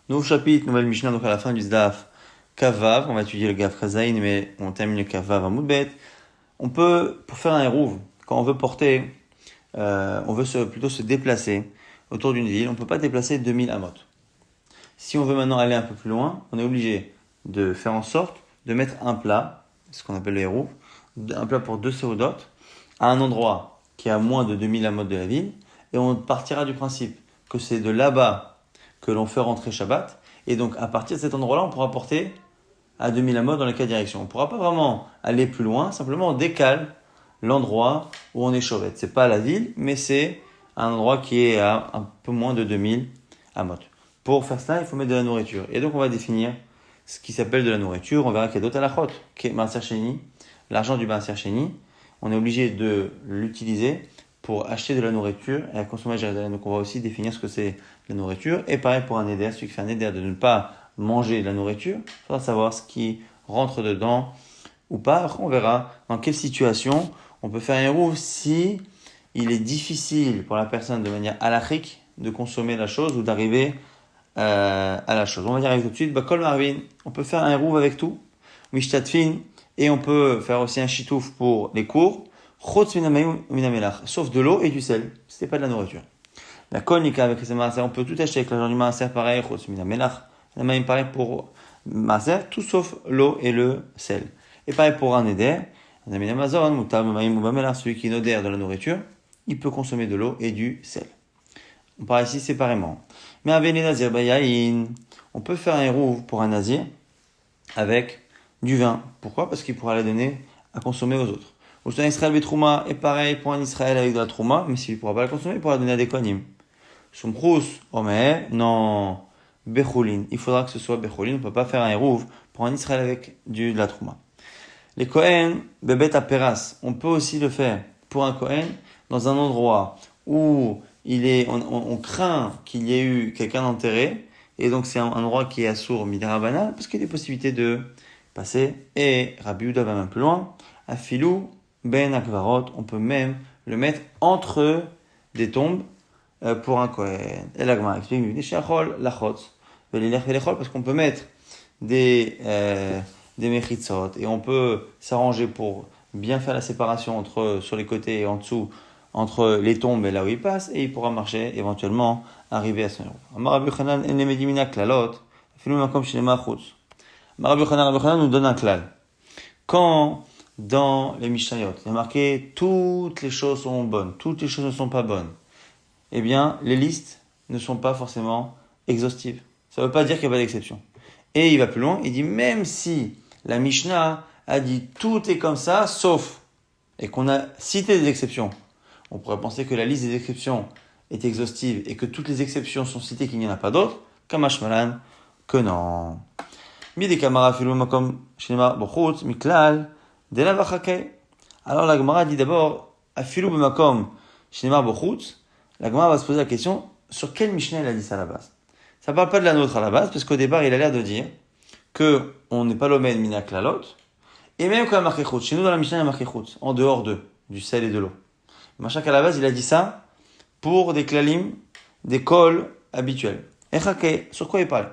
Nouveau chapitre, nouvelle Mishnah, donc à la fin du Zdaf Kavav, on va étudier le Gav Chazaïn, mais on termine le Kavav à Moudbet. On peut, pour faire un hérouv, quand on veut porter, plutôt se déplacer autour d'une ville, on ne peut pas déplacer 2000 amot. Si on veut maintenant aller un peu plus loin, on est obligé de faire en sorte de mettre un plat, ce qu'on appelle le hérouv, un plat pour 2 séodotes, à un endroit qui est à moins de 2000 amot de la ville, et on partira du principe que c'est de là-bas que l'on fait rentrer Shabbat, et donc à partir de cet endroit-là, on pourra porter à 2000 amot dans les 4 directions. On ne pourra pas vraiment aller plus loin, simplement on décale l'endroit où on est chauvette. C'est pas la ville, mais c'est un endroit qui est à un peu moins de 2000 amot. Pour faire cela, il faut mettre de la nourriture. Et donc on va définir ce qui s'appelle de la nourriture. On verra qu'il y a d'autres halachot, qui est Maaser Sheni, l'argent du Maaser Sheni. On est obligé de l'utiliser pour acheter de la nourriture et à consommer à Jérusalem. Donc on va aussi définir ce que c'est la nourriture. Et pareil pour un éder, celui qui fait un éder de ne pas manger de la nourriture, il faudra savoir ce qui rentre dedans ou pas. Après, on verra dans quelle situation on peut faire un hérouv si il est difficile pour la personne de manière halachique de consommer la chose ou d'arriver à la chose. On va y arriver tout de suite. Bakol Marvin, on peut faire un hérouv avec tout. Mishtatfin, et on peut faire aussi un chitouf pour les cours. Chotz minamelach, sauf de l'eau et du sel. C'était pas de la nourriture. La konika avec les maaser, on peut tout acheter avec l'argent du maaser, pareil. Chotz minamelach. La même pareil pour maaser, tout sauf l'eau et le sel. Et pareil pour un éder. Un ami Amazon, mutab, maïm ou bamelach, celui qui nodère de la nourriture, il peut consommer de l'eau et du sel. On parle ici séparément. Mais avec les nazir bayaïn, on peut faire un hérouv pour un nazir avec du vin. Pourquoi? Parce qu'il pourra la donner à consommer aux autres. Ou un Israël betrouma est pareil pour un Israël avec de la trouma, mais s'il ne pourra pas la consommer, il pourra la donner à des kohanim. Sumchus, omer, non, bechulin. Il faudra que ce soit bechulin. On ne peut pas faire un hérouv pour un Israël avec de la trouma. Les kohen, bebet aperas. On peut aussi le faire pour un kohen dans un endroit où on craint qu'il y ait eu quelqu'un d'enterré, et donc c'est un endroit qui est assourd midarabana, parce qu'il y a des possibilités de passer. Et Rabbi Yehuda va même plus loin. Afilou ben akvarot, on peut même le mettre entre des tombes pour un kohen. Et la Gemara explique, parce qu'on peut mettre des mechitzot, et on peut s'arranger pour bien faire la séparation sur les côtés et en dessous, entre les tombes et là où il passe, et il pourra marcher, éventuellement, arriver à son héros. Rabbi Yochanan nous donne un klal. Quand, dans les Mishnayot, il y a marqué « toutes les choses sont bonnes, toutes les choses ne sont pas bonnes », eh bien, les listes ne sont pas forcément exhaustives. Ça ne veut pas dire qu'il n'y a pas d'exception. Et il va plus loin, il dit « même si la Mishnah a dit « tout est comme ça, sauf », et qu'on a cité des exceptions, on pourrait penser que la liste des exceptions est exhaustive et que toutes les exceptions sont citées, qu'il n'y en a pas d'autres, Kamash Malan, que non. Alors la Gemara dit d'abord, Afilu b'makom shenema bochutz. La Gemara va se poser la question, sur quelle Mishnah il a dit ça à la base? Ça ne parle pas de la nôtre à la base, parce qu'au départ il a l'air de dire que on n'est pas l'omen mina klalot, et même quand il y a marqué chutz, chez nous dans la Mishnah il y a marqué chutz, en dehors du sel et de l'eau. Machin qu'à la base, il a dit ça pour des klalim, des cols habituels. Echake, sur quoi il parle?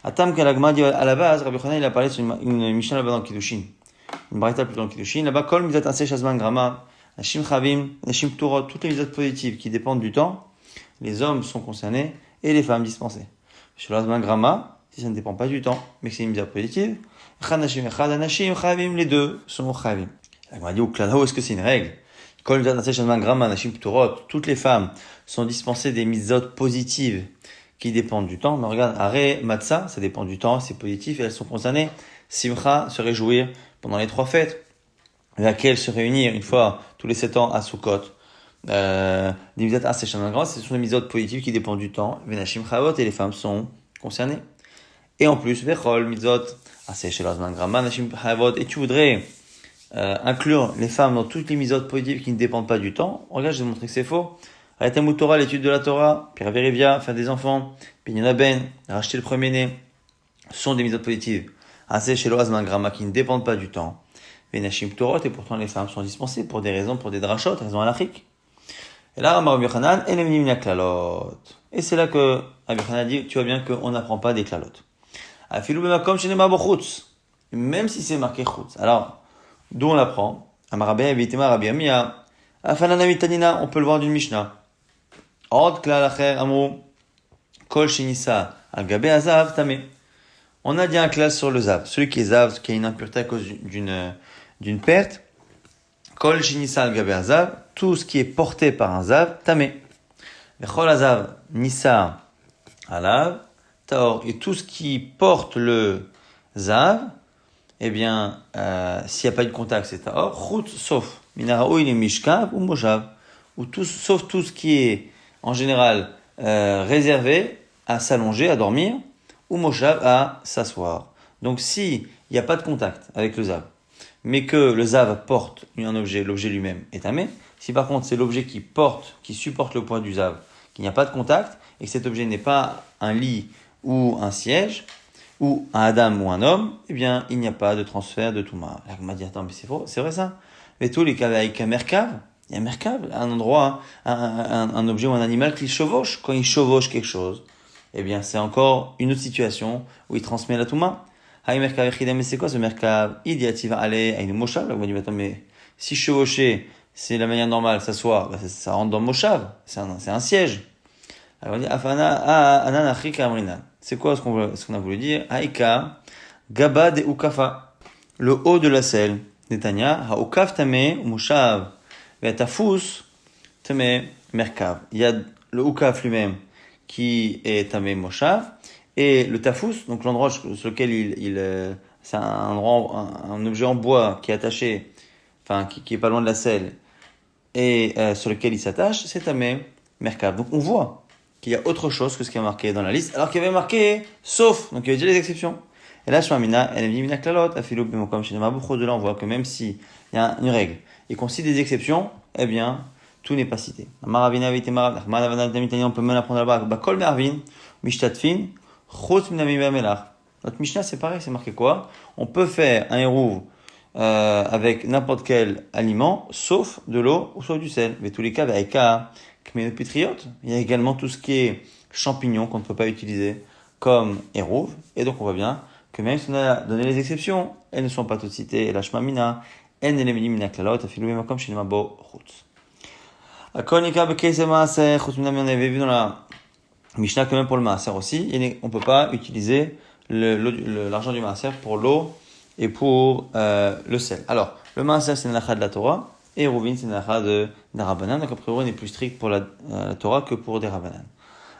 Atam Kalagma dit à la base, Rabbi Yochanan il a parlé sur une Mishnah là-bas dans Kiddushin. Une braïta plutôt dans Kiddushin. Là-bas, kol mizat aseh shazman grama, nashim chavim, nashim pturot, toutes les mizat positives qui dépendent du temps, les hommes sont concernés et les femmes dispensées. Chez l'azman grama, si ça ne dépend pas du temps, mais que c'est une mizat positive, echad nashim chavim, les deux sont chavim. La Gemara dit, où est-ce que c'est une règle? Toutes les femmes sont dispensées des mitzvot positives qui dépendent du temps. Mais regarde, Are Matzah, ça dépend du temps, c'est positif, et elles sont concernées. Simcha, se réjouir pendant les 3 fêtes, laquelle se réunir une fois tous les 7 ans à Sukkot. Des mitzvot assez ce sont des mitzvot positives qui dépendent du temps. Venashim Chavot, et les femmes sont concernées. Et en plus, Vechol, mitzvot assez shelazman grama, Nashim Chavot, et tu voudrais inclure les femmes dans toutes les mitzvot positives qui ne dépendent pas du temps. Regarde, je vais te montrer que c'est faux. Arrêtez Torah, l'étude de la Torah, Pierre Vérivia, faire des enfants, Pinyon Ben, racheter le premier-né, sont des mitzvot positives. Assez chez l'Oazman Grama qui ne dépendent pas du temps. Venashim Torot, et pourtant les femmes sont dispensées pour des raisons, pour des drachot, raisons halachiques. Et là, Rabbi Yochanan, et les klalot. Et c'est là que Rabbi Yochanan dit, tu vois bien qu'on n'apprend pas des klalot. Afilou b'makom shenema bo chutz. Même si c'est marqué chutz. Alors, d'où on l'apprend? Amar Rabbi Avitema Rabbi Amia. Afanana mitanina, on peut le voir d'une Mishnah. Od klal acher amru. Kol shenissa al gabe azav tamé. On a dit un classe sur le zav. Celui qui est zav, qui a une impureté à cause d'une perte. Kol shenissa al gabe azav. Tout ce qui est porté par un zav, tamé. Vechol azav nissa alav. Taor. Et tout ce qui porte le zav, eh bien, s'il n'y a pas de contact, c'est taor. Chut, sauf. Minarao il est mishkav ou moshav. Ou tout, sauf tout ce qui est, en général, réservé à s'allonger, à dormir, ou moshav à s'asseoir. Donc, s'il n'y a pas de contact avec le zav, mais que le zav porte un objet, l'objet lui-même est tamé. Si par contre c'est l'objet qui supporte le poids du zav, qu'il n'y a pas de contact, et que cet objet n'est pas un lit ou un siège, ou un adam ou un homme, eh bien, il n'y a pas de transfert de Touma. Là, on m'a dit, attends, mais c'est faux, c'est vrai ça? Mais tous les cas avec un merkav, il y a un merkav, un endroit, un objet ou un animal qui chevauche. Quand il chevauche quelque chose, eh bien, c'est encore une autre situation où il transmet la Touma. Haï merkav echidem, mais c'est quoi ce merkav? Idiativa ale, aïnou moshav. Là, on m'a dit, attends, mais si chevaucher, c'est la manière normale, s'asseoir, bah, ça rentre dans moshav. C'est un siège. Alors on dit, afana, anan achika amrina. C'est quoi ce qu'on a voulu dire? Haïka, gaba de ukafa. Le haut de la selle. Netanya, ha ukaf tame, moshav. Et tafus, tame, merkav. Il y a le ukaf lui-même qui est tame, moshav. Et le tafus, donc l'endroit sur lequel c'est un objet en bois qui est attaché, enfin, qui est pas loin de la selle, et sur lequel il s'attache, c'est tame, merkav. Donc on voit qu'il y a autre chose que ce qui est marqué dans la liste, alors qu'il y avait marqué sauf, donc il y avait déjà des exceptions. Et là, Shmamina, elle dit mina klalot, afilou b'mokom shenema beaucoup de là, on voit que même si il y a une règle et qu'on cite des exceptions, eh bien, tout n'est pas cité. Maravina avait été marav, on peut même apprendre là-bas, bakol mervin, mishtatfin, chos minami melach. Notre Mishnah, c'est pareil, c'est marqué quoi? On peut faire un hérouv avec n'importe quel aliment, sauf de l'eau ou sauf du sel. Mais tous les cas, avec kménopitriote, il y a également tout ce qui est champignons qu'on ne peut pas utiliser comme hérouv. Et donc on voit bien que même si on a donné les exceptions, elles ne sont pas toutes citées. Et la shmamina, en elemini mina klalot, afilou b'makom shenema bo chutz. Akol nika b'keisem maaser, chutz minami, on avait vu dans la Mishnah que même pour le maaser aussi, on peut pas utiliser l'argent du maaser pour l'eau et pour le sel. Alors, le maaser c'est une halakha de la Torah, et Rouvin c'est une halakha de Rabanan. Donc a priori on est plus strict pour la Torah que pour des Rabanan.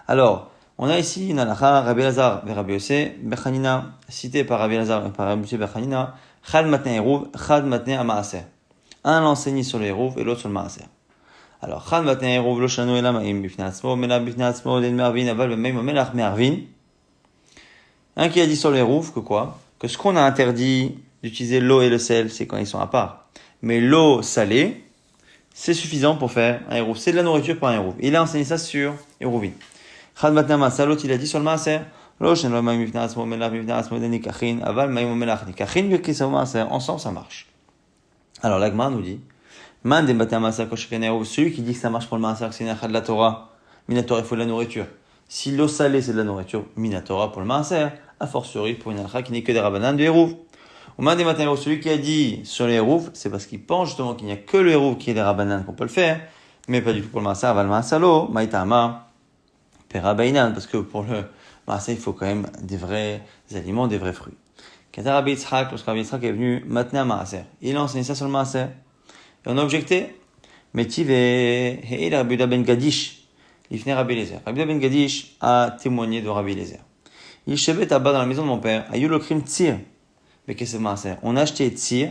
Alors, on a ici une halakha, Rabbi Elazar et Rabbi Yossé Bechanina, cité par Rabbi Elazar et par Rabbi Yossé Bechanina, Chad matne Eruv, Chad matne Amaaser. Un l'enseigne sur le Eruv et l'autre sur le Maaser. Alors, Chad matne Eruv, lo shanu elam im bifnei atzmo, mela bifnei atzmo, den mervin, aval b'meim melach mervin. Un qui a dit sur le Eruv que quoi? Que ce qu'on a interdit d'utiliser l'eau et le sel, c'est quand ils sont à part. Mais l'eau salée, c'est suffisant pour faire un Eruv. C'est de la nourriture pour un Eruv. Il a enseigné ça sur Eruvin. Chad matne Amaaser, l'autre il a dit sur le Maaser. Ensemble, ça marche. Alors, l'Agma nous dit, celui qui dit que ça marche pour le maaser, que c'est une halakha de la Torah, minatora, il faut de la nourriture. Si l'eau salée, c'est de la nourriture, minatora pour le maaser, a fortiori pour une halakha qui n'est que des rabanan du hérouv. Celui qui a dit sur les hérouv, c'est parce qu'il pense justement qu'il n'y a que le hérouv qui est des rabanan qu'on peut le faire, mais pas du tout pour le maaser, aval maasalo, maïtama, perabainan, parce que pour le maaser, il faut quand même des vrais aliments, des vrais fruits. Quand Rabbi Yitzhak, lorsque Rabbi Yitzhak est venu maintenir un maaser, il a enseigné ça sur le maaser. Et on a objecté. Métiv et Rabbi Yehuda ben Gadish, il venait Rabbi Eliezer. Rabbi Yehuda ben Gadish a témoigné de Rabbi Eliezer. Il chevait tabac dans la maison de mon père. Ayulokrim tsir. Mais qu'est-ce que c'est maaser? On a acheté tsir.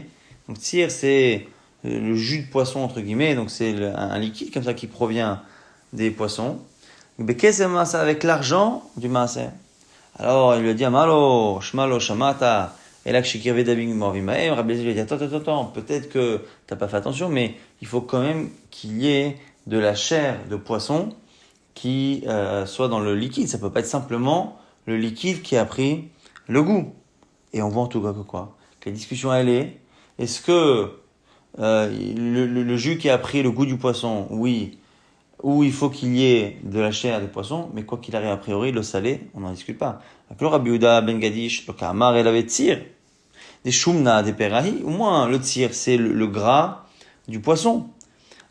Donc tsir, c'est le jus de poisson, entre guillemets. Donc c'est un liquide comme ça qui provient des poissons. Mais qu'est-ce que c'est maaser? Avec l'argent du maaser. Alors, il lui a dit, Amalo, Shmalo, Shamata, et là, Shikirve Dabing Morvimaem, Rabbi Eliezer lui a dit, attends, peut-être que t'as pas fait attention, mais il faut quand même qu'il y ait de la chair de poisson qui soit dans le liquide. Ça peut pas être simplement le liquide qui a pris le goût. Et on voit en tout cas que quoi? Que la discussion, elle est-ce que le jus qui a pris le goût du poisson, oui, où il faut qu'il y ait de la chair de poisson, mais quoi qu'il arrive, a priori, le salé, on n'en discute pas. Alors, Rabbi Yehuda ben Gadish, le Kamar, il avait tzir, des shumna, des perahi, au moins, le tzir, c'est le gras du poisson.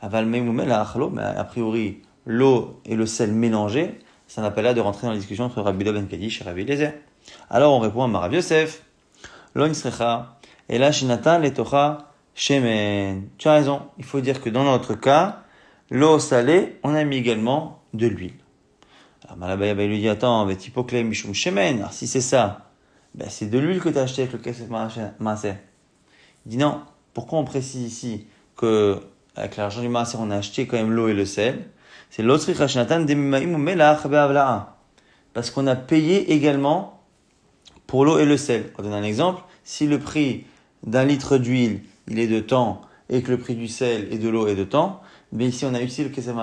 Aval meimumel achlo, mais a priori, l'eau et le sel mélangés, ça n'a pas l'air de rentrer dans la discussion entre Rabbi Yehuda ben Gadish et Rabbi Eliezer. Alors, on répond à Marav Yosef, lo nisrecha, et là, shinatan letocha shemen. Tu as raison, il faut dire que dans notre cas, l'eau salée, on a mis également de l'huile. Alors Malabaya lui dit, attends, mais typoklé mishum shemen, alors si c'est ça, ben c'est de l'huile que tu as acheté avec le kesef maaser. Il dit non, pourquoi on précise ici que avec l'argent du maaser, on a acheté quand même l'eau et le sel? C'est l'autre rachinatan demimaim ou melach be'avla'a. Parce qu'on a payé également pour l'eau et le sel. On donne un exemple, si le prix d'un litre d'huile, il est de temps, et que le prix du sel et de l'eau est de temps, mais ici on a utilisé le kesef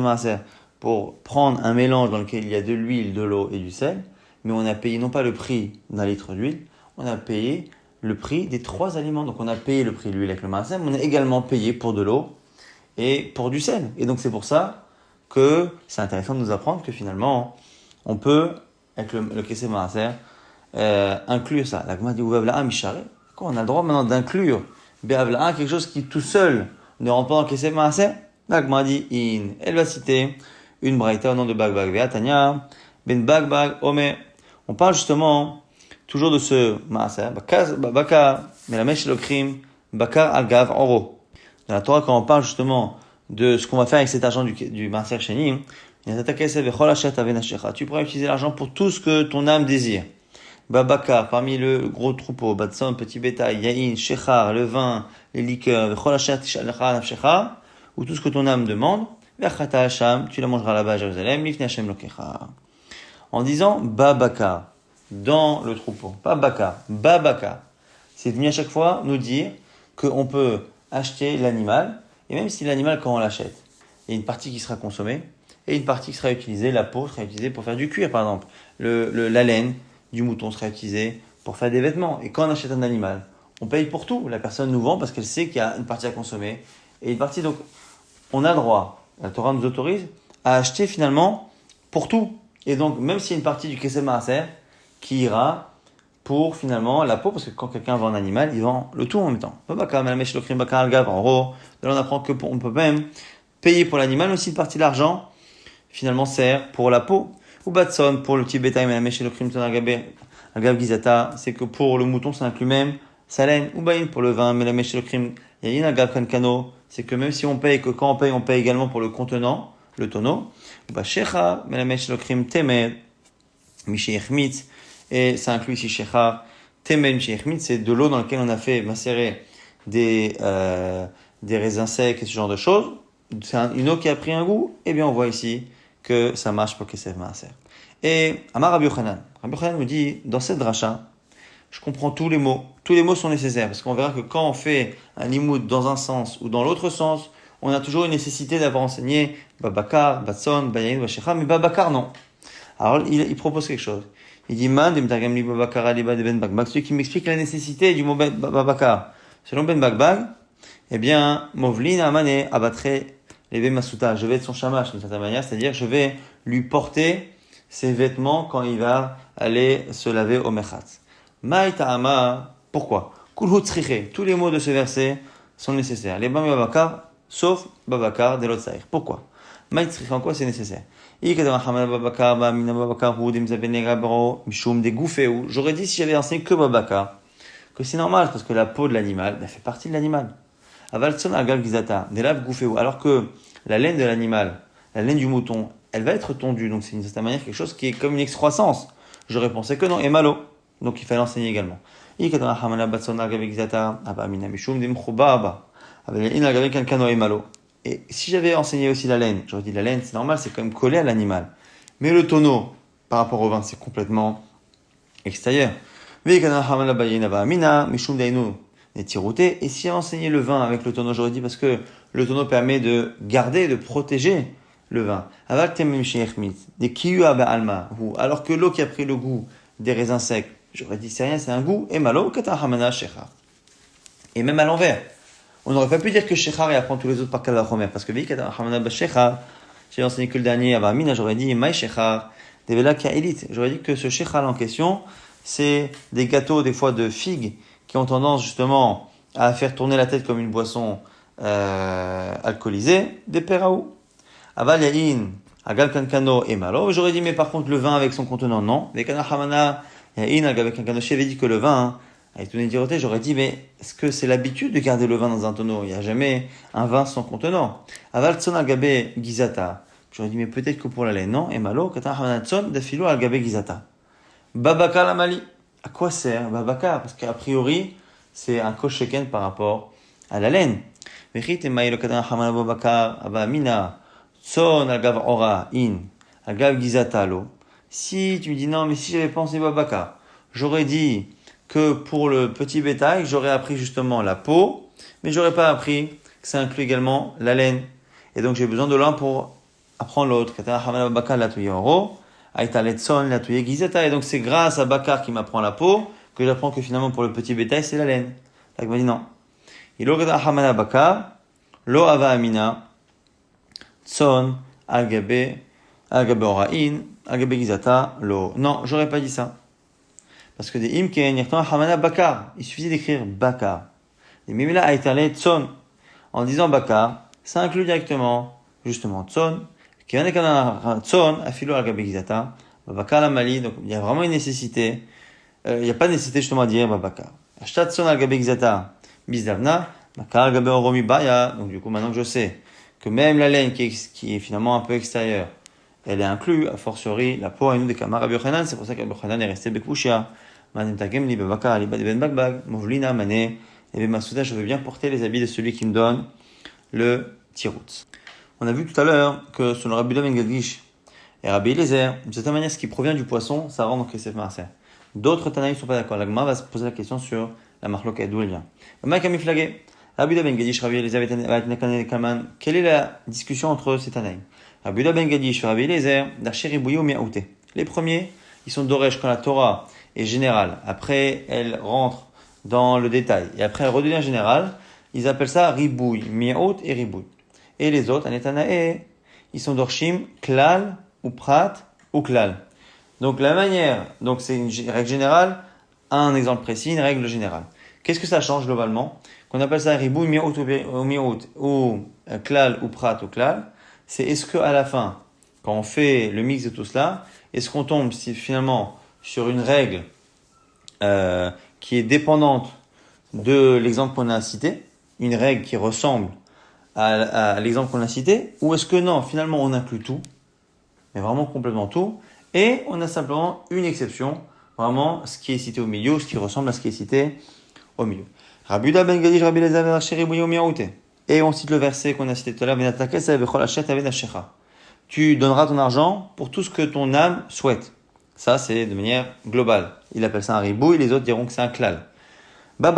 maaser pour prendre un mélange dans lequel il y a de l'huile, de l'eau et du sel, mais on a payé non pas le prix d'un litre d'huile, on a payé le prix des 3 aliments. Donc on a payé le prix de l'huile avec le maaser, mais on a également payé pour de l'eau et pour du sel. Et donc c'est pour ça que c'est intéressant de nous apprendre que finalement, on peut, avec le kesef maaser, inclure ça. La Gemara dit Be'avla'a mishare. On a le droit maintenant d'inclure Be'avla'a, quelque chose qui tout seul ne rentre pas dans le kesef maaser. La Gemara dit In. Elle va citer une braïta au nom de Bagbag Ve'atanya Ben Bagbag Omer. On parle justement toujours de ce maaser. Bakar Melamesh Lokrim Bakar Algav Oro. Dans la Torah, quand on parle justement de ce qu'on va faire avec cet argent du maaser Sheni, tu pourras utiliser l'argent pour tout ce que ton âme désire. Babakar, parmi le gros troupeau, Batson, petit bétail, Yahin, Shechar, le vin, les liqueurs, ou tout ce que ton âme demande, tu la mangeras là-bas à Jérusalem, en disant Babakar, dans le troupeau, pas Bakar, Babakar. C'est venu à chaque fois nous dire qu'on peut acheter l'animal, et même si l'animal, quand on l'achète, il y a une partie qui sera consommée, et une partie qui sera utilisée, la peau sera utilisée pour faire du cuir, par exemple. La laine du mouton sera utilisée pour faire des vêtements. Et quand on achète un animal, on paye pour tout. La personne nous vend parce qu'elle sait qu'il y a une partie à consommer, et une partie, donc, on a le droit, la Torah nous autorise, à acheter finalement pour tout. Et donc, même s'il y a une partie du kesef maaser qui ira pour finalement la peau, parce que quand quelqu'un vend un animal, il vend le tout en même temps. En gros, là on apprend qu'on peut même payer pour l'animal, mais aussi une partie de l'argent finalement sert pour la peau. Ou batson, pour le petit bétail, c'est que pour le mouton, ça inclut même sa laine. Ou bain, pour le vin, c'est que même si on paye, que quand on paye également pour le contenant, le tonneau. Et ça inclut ici shecha, temen, c'est de l'eau dans laquelle on a fait macérer des raisins secs et ce genre de choses. C'est une eau qui a pris un goût. Eh bien, on voit ici que ça marche pour kesef maaser. Et Amar Rabbi Yochanan nous dit, dans cette dracha, je comprends tous les mots. Tous les mots sont nécessaires, parce qu'on verra que quand on fait un limoud dans un sens ou dans l'autre sens, on a toujours une nécessité d'avoir enseigné Babakar, Batson, Bayayin, Bashecha, mais Babakar non. Alors il propose quelque chose. Il dit Man, Demtargam li Babakar aliba de Ben Bagbag, celui qui m'explique la nécessité du mot Babakar. Selon Ben Bagbag, eh bien, Movlin Amane abattrait les Masuta, je vais être son shamash d'une certaine manière, c'est-à-dire je vais lui porter ses vêtements quand il va aller se laver au Mechatz. Maïta'ama, pourquoi? Kulhu tzriche, tous les mots de ce verset sont nécessaires. Les Bam Babakar, sauf Babakar de l'Otsaïr. Pourquoi? Maït en quoi c'est nécessaire? J'aurais dit si j'avais enseigné que Babakar, que c'est normal, parce que la peau de l'animal fait partie de l'animal. Alors que la laine de l'animal, la laine du mouton, elle va être tondue, donc c'est d'une certaine manière quelque chose qui est comme une excroissance. J'aurais pensé que non, et malo. Donc il fallait enseigner également. Et si j'avais enseigné aussi la laine, j'aurais dit la laine, c'est normal, c'est quand même collé à l'animal. Mais le tonneau, par rapport au vin, c'est complètement extérieur. Et si j'ai enseigné le vin avec le tonneau, j'aurais dit parce que le tonneau permet de garder, de protéger le vin. Alors que l'eau qui a pris le goût des raisins secs, j'aurais dit c'est rien, c'est un goût, et malo, et même à l'envers. On n'aurait pas pu dire que Shechar et apprend tous les autres par Kavachomer, parce que Vikata Hamana Bashechar, j'ai enseigné que le dernier, Avamina, j'aurais dit Maï Shechar, Devela Kailit. J'aurais dit que ce Shechar en question, c'est des gâteaux, des fois de figues, qui ont tendance justement à faire tourner la tête comme une boisson alcoolisée, des Peraou. Aval Yain, Agal Kankano et Malo. J'aurais dit, mais par contre, le vin avec son contenant, non. Vikata Hamana Yain, Agal Kankano, j'avais dit que le vin, avec tout nédiroté, j'aurais dit, mais est-ce que c'est l'habitude de garder le vin dans un tonneau? Il n'y a jamais un vin sans contenant. Aval tson al-gabe gizata. J'aurais dit, mais peut-être que pour la laine, non. Et malo, katan hamanatson dafilo al-gabe gizata. Babaka la mali. À quoi sert babaka? Parce qu'a priori, c'est un kosheken par rapport à la laine. Vechit et maïlo katan hamana babaka, aba mina, tson al-gav ora in, al-gav gizata lo. Si tu me dis, non, mais si j'avais pensé babaka, j'aurais dit, que pour le petit bétail, j'aurais appris justement la peau, mais j'aurais pas appris que ça inclut également la laine. Et donc j'ai besoin de l'un pour apprendre l'autre. Et donc c'est grâce à Bakar qui m'apprend la peau que j'apprends que finalement pour le petit bétail c'est la laine. Donc il m'a dit non. Lo ava amina tson al-gabe orain al-gabe gizata lo. Non, j'aurais pas dit ça. Parce que des imken, hamana bakar. Il suffisait d'écrire bakar. Des mimila aitale tson. En disant bakar, ça inclut directement, justement, tson. Qui en est qu'un tson, afilo al gabegizata. Bakar la mali. Donc, il y a vraiment une nécessité. Il n'y a pas de nécessité, justement, à dire bakar. Ashtat tson al gabegizata. Bizdavna. Bakar al gabe oromi baya. Donc, du coup, maintenant que je sais que même la laine qui est finalement un peu extérieure, elle est inclue, a fortiori, la peau à nous des kamar Rabbi Yochanan, c'est pour ça que Rabbi Yochanan est resté bekouchia. Manem tagem li bebakar li ben bagbag, movlina mané, et bemasuda, je veux bien porter les habits de celui qui me donne le tirout. On a vu tout à l'heure que selon Rabbi Ben Gadish et Rabbi Eliezer, de cette manière, ce qui provient du poisson, ça rentre dans Kesef Maaser. D'autres Tanaïs ne sont pas d'accord. L'Agma va se poser la question sur la marloquette, d'où elle vient. Rabbi Ben Gadish, Rabbi Eliezer, quelle est la discussion entre ces Tanaïs? Rabbi Ben Gadish et Rabbi Eliezer, d'Archeri Bouyo Miaouté. Les premiers, ils sont d'Oresh quand la Torah est générale. Après, elle rentre dans le détail. Et après, elle redevient générale. Ils appellent ça Ribouy, Miaout et Ribouy. Et les autres, Anetanae, ils sont d'Orshim, Klal, ou Prat, ou Klal. Donc la manière, donc c'est une règle générale, un exemple précis, une règle générale. Qu'est-ce que ça change globalement? Qu'on appelle ça Ribouy, Miaout, ou Klal, ou Prat, ou Klal. C'est est-ce que à la fin, quand on fait le mix de tout cela, est-ce qu'on tombe finalement sur une règle qui est dépendante de l'exemple qu'on a cité, une règle qui ressemble à l'exemple qu'on a cité, ou est-ce que non, finalement on inclut tout, mais vraiment complètement tout, et on a simplement une exception, vraiment ce qui est cité au milieu, ce qui ressemble à ce qui est cité au milieu. Rabbi Uda ben Gadish, Rabbi Eliezer, Archeri Bouyo Miaouté. Et on cite le verset qu'on a cité tout à l'heure, tu donneras ton argent pour tout ce que ton âme souhaite. Ça, c'est de manière globale. Il appelle ça un ribouille, les autres diront que c'est un klal. Gros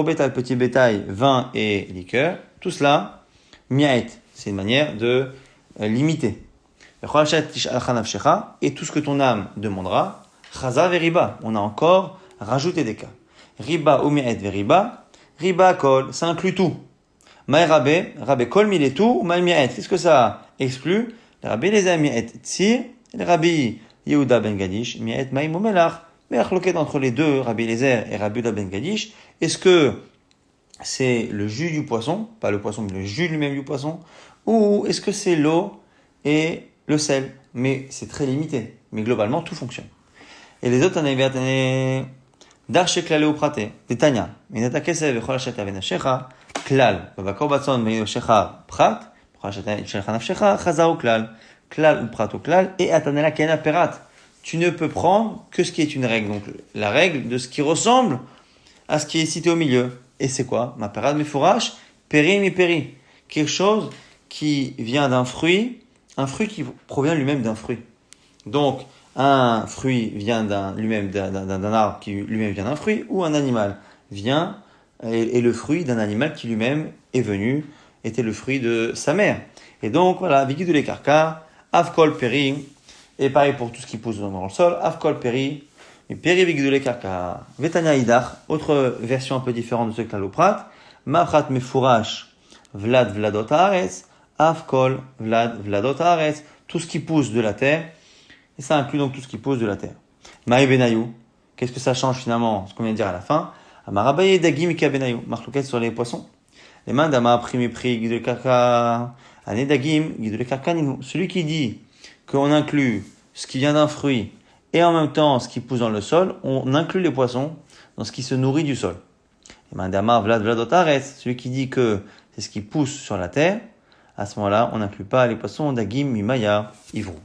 bétail, petit bétail, vin et liqueur. Tout cela, miaet. C'est une manière de limiter. Et tout ce que ton âme demandera, chaza veriba. On a encore rajouté des cas. Riba ou miaet veriba. Riba kol, ça inclut tout. Maï rabé kol mille et tout, maï miaet. Qu'est-ce que ça exclut? Les rabbi les a miaet tsir, les rabbi Yehuda ben Gadish, miaet maï momelach. Mais la entre les deux, Rabbi Eliezer et Rabbi Uda ben Gadish, est-ce que c'est le jus du poisson, pas le poisson, mais le jus lui-même du poisson, ou est-ce que c'est l'eau et le sel? Mais c'est très limité. Mais globalement, tout fonctionne. Et les autres, Darche klal ou praté, des tanya. Minata kesev et cholachet avenashecha, klal. Vavakor batson menoshecha prat, cholachet nafshecha, chaza ou klal. Klal ou prat ou klal, et atanela kena perat. Tu ne peux prendre que ce qui est une règle. Donc, la règle de ce qui ressemble à ce qui est cité au milieu. Et c'est quoi? Ma perat mefourash, peri mi peri. Quelque chose qui vient d'un fruit, un fruit qui provient lui-même d'un fruit. Donc, un fruit vient lui-même d'un arbre qui lui-même vient d'un fruit, ou un animal vient et le fruit d'un animal qui lui-même est venu, était le fruit de sa mère. Et donc, voilà, vigi de l'écarcar, avkol peri, et pareil pour tout ce qui pousse dans le sol, avkol peri, et peri vigi de l'écarcar, vetania idach, autre version un peu différente de ce klaloprat, Mafrat mefurash, vlad vladot haaretz, avkol vlad vladot haaretz. Tout ce qui pousse de la terre, et ça inclut donc tout ce qui pousse de la terre. Maï benayou, qu'est-ce que ça change finalement, ce qu'on vient de dire à la fin? Amarabaye dagim ika benayou, marlouquette sur les poissons. Les mains d'ama primi prix, guide de kaka, ane dagim, guide de kaka ninou. Celui qui dit qu'on inclut ce qui vient d'un fruit et en même temps ce qui pousse dans le sol, on inclut les poissons dans ce qui se nourrit du sol. Les mains d'ama vlad vladot haaretz, celui qui dit que c'est ce qui pousse sur la terre, à ce moment-là, on n'inclut pas les poissons dagim mimaya, ivrou.